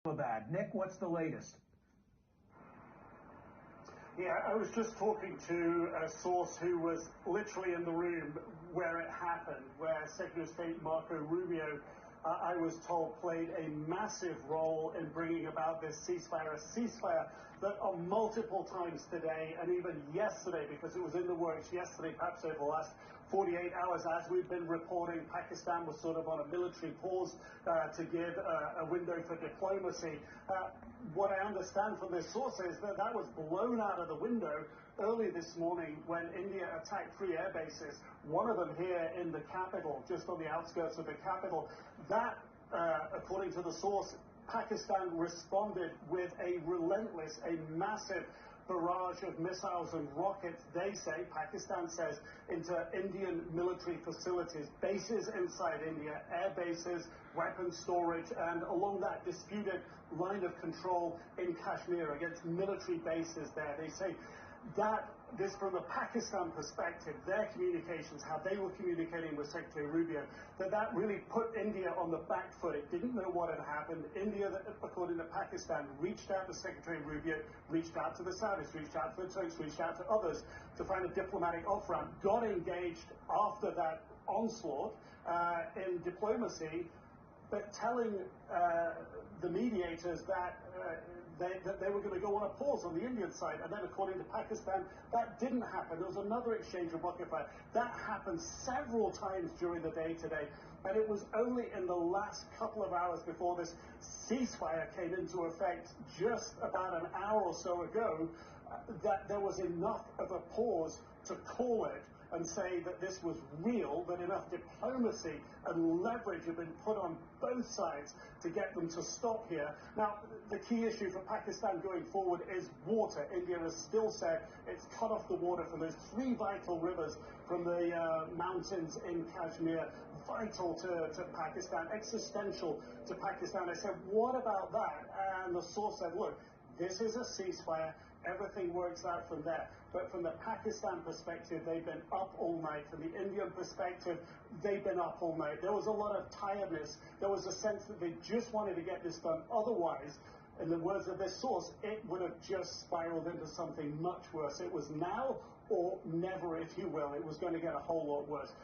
Islamabad. Nick, what's the latest? Yeah, I was just talking to a source who was literally in the room where it happened, where Secretary of State Marco Rubio, I was told, played a massive role in bringing about this ceasefire, a ceasefire that on multiple times today and even yesterday, because it was in the works yesterday, perhaps over the last 48 hours, as we've been reporting, Pakistan was sort of on a military pause to give a window for diplomacy. What I understand from this source is that that was blown out of the window early this morning when India attacked 3 air bases, one of them here in the capital, just on the outskirts of the capital. That, according to the source, Pakistan responded with a relentless, a massive barrage of missiles and rockets, they say, Pakistan says, into Indian military facilities, bases inside India, air bases, weapons storage, and along that disputed line of control in Kashmir against military bases there. They say that this, from the Pakistan perspective, their communications, how they were communicating with Secretary Rubio, that really put India on the back foot. It didn't know what had happened. India, according to Pakistan, reached out to Secretary Rubio, reached out to the Saudis, reached out to the Turks, reached out to others to find a diplomatic off-ramp, got engaged after that onslaught in diplomacy, but telling the mediators that they were going to go on a pause on the Indian side. And then, according to Pakistan, that didn't happen. There was another exchange of rocket fire. That happened several times during the day today. And it was only in the last couple of hours before this ceasefire came into effect, just about an hour or so ago, that there was enough of a pause to call it and say that this was real, that enough diplomacy and leverage had been put on both sides to get them to stop here. Now, the key issue for Pakistan going forward is water. India has still said it's cut off the water from those 3 vital rivers from the mountains in Kashmir, vital to Pakistan, existential to Pakistan. I said, what about that? And the source said, look, this is a ceasefire. Everything works out from there. But from the Pakistan perspective, they've been up all night. From the Indian perspective, they've been up all night. There was a lot of tiredness. There was a sense that they just wanted to get this done. Otherwise, in the words of this source, it would have just spiraled into something much worse. It was now or never, if you will. It was going to get a whole lot worse.